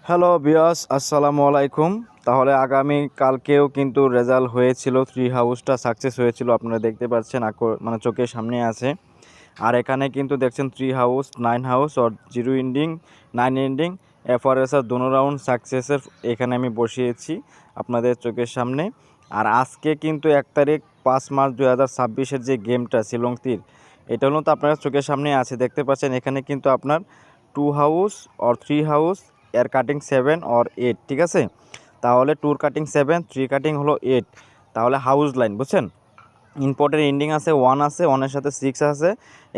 Hello viewers, আসসালামু আলাইকুম। তাহলে আগামী কালকেও কিন্তু রেজাল্ট হয়েছিল, 3 হাউসটা সাকসেস হয়েছিল। আপনারা দেখতে পাচ্ছেন, মানে চোখের সামনে আছে। আর এখানে কিন্তু দেখছেন 3 হাউস, 9 হাউস আর 0 এন্ডিং, 9 এন্ডিং, এফআরএসআর দোনো রাউন্ড সাকসেসের এখানে আমি বসিয়েছি আপনাদের চোখের সামনে। আর আজকে কিন্তু 1 তারিখ 5 মার্চ 2026-এর যে গেমটা শিলং তীর, এটা হলো তো আপনারা চোখের সামনে আছে, দেখতে পাচ্ছেন। এখানে কিন্তু আপনার 2 হাউস আর 3 হাউস, এর কাটিং 7 আর 8, ঠিক আছে। তাহলে 2 কাটিং 7, 3 কাটিং হলো 8। তাহলে হাউস লাইন বুঝছেন, ইম্পোর্টের এন্ডিং আছে 1 আছে, 1-এর সাথে 6 আছে,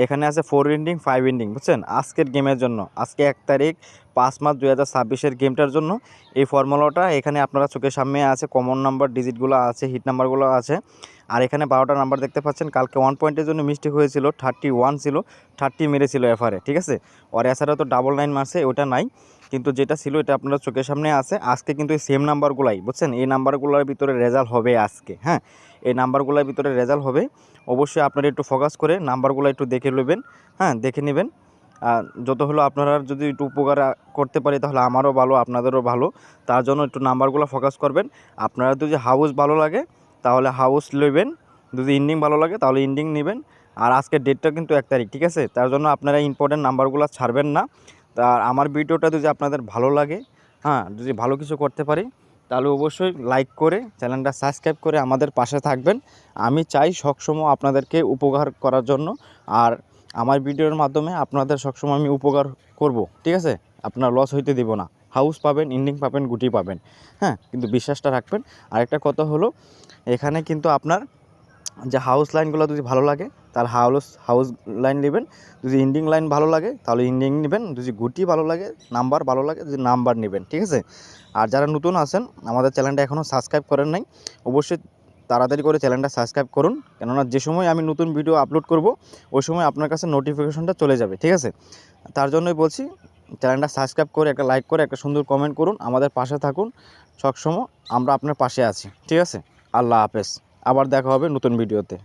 এখানে আছে 4 এন্ডিং 5 এন্ডিং বুঝছেন। আজকের গেমের জন্য, আজকে 1 তারিখ 5 মার্চ 2026-এর গেমটার জন্য এই ফর্মুলাটা এখানে আপনারা চোখের সামনে আছে। কমন নাম্বার ডিজিটগুলো আছে, হিট নাম্বারগুলো আছে। আর এখানে 12টা নাম্বার দেখতে পাচ্ছেন। কালকে 1 পয়েন্টের জন্য মিস্টেক হয়েছিল, 31 ছিল, 30 মেরেছিল এফআরে, ঠিক আছে। আর এছাড়া তো ডাবল 9 মারছে, ওটা নাই, কিন্তু যেটা ছিল এটা আপনারা চোখের সামনে আছে। আজকে কিন্তু এই সেম নাম্বারগুলাই বুঝছেন, এই নাম্বারগুলোর ভিতরে রেজাল্ট হবে আজকে। হ্যাঁ, এই নাম্বারগুলোর ভিতরে রেজাল্ট হবে। অবশ্যই আপনারা একটু ফোকাস করে নাম্বারগুলো একটু দেখে নেবেন। হ্যাঁ, দেখে নেবেন। যত হলো আপনারা যদি একটু উপকার করতে পারি তাহলে আমারও ভালো, আপনাদেরও ভালো। তার জন্য একটু নাম্বারগুলো ফোকাস করবেন। আপনারা যদি হাউস ভালো লাগে তাহলে হাউস নেবেন, যদি ইন্ডিং ভালো লাগে তাহলে ইন্ডিং নেবেন। আর আজকের ডেটটা কিন্তু 1 তারিখ, ঠিক আছে। তার জন্য আপনারা ইম্পর্টেন্ট নাম্বারগুলো ছাড়বেন না। আর আমার ভিডিওটা যদি আপনাদের ভালো লাগে, হ্যাঁ, যদি ভালো কিছু করতে পারি তাহলে অবশ্যই লাইক করে চ্যানেলটা সাবস্ক্রাইব করে আমাদের পাশে থাকবেন। আমি চাই সবসময় আপনাদেরকে উপকার করার জন্য। আর আমার ভিডিওর মাধ্যমে আপনাদের সবসময় আমি উপকার করব, ঠিক আছে। আপনার লস হইতে দেব না। হাউস পাবেন, ইন্ডিং পাবেন, গুটি পাবেন। হ্যাঁ, কিন্তু বিশ্বাসটা রাখবেন। আরেকটা কথা হলো, এখানে কিন্তু আপনার যে হাউস লাইনগুলো যদি ভালো লাগে তাহলে হাউস লাইন নেবেন, যদি ইন্ডিং লাইন ভালো লাগে তাহলে ইন্ডিং নেবেন, যদি গুটি ভালো লাগে, নাম্বার ভালো লাগে, যদি নাম্বার নেবেন, ঠিক আছে। আর যারা নতুন আছেন, আমাদের চ্যানেলটা এখনও সাবস্ক্রাইব করেন নাই, অবশ্যই তাড়াতাড়ি করে চ্যানেলটা সাবস্ক্রাইব করুন। কেননা যে সময় আমি নতুন ভিডিও আপলোড করব ওই সময় আপনার কাছে নোটিফিকেশনটা চলে যাবে, ঠিক আছে। তার জন্যই বলছি, চ্যানেলটা সাবস্ক্রাইব করে একটা লাইক করে একটা সুন্দর কমেন্ট করুন, আমাদের পাশে থাকুন। সবসময় আমরা আপনার পাশে আছি, ঠিক আছে। আল্লাহ হাফেজ, আবার দেখা হবে নতুন ভিডিওতে।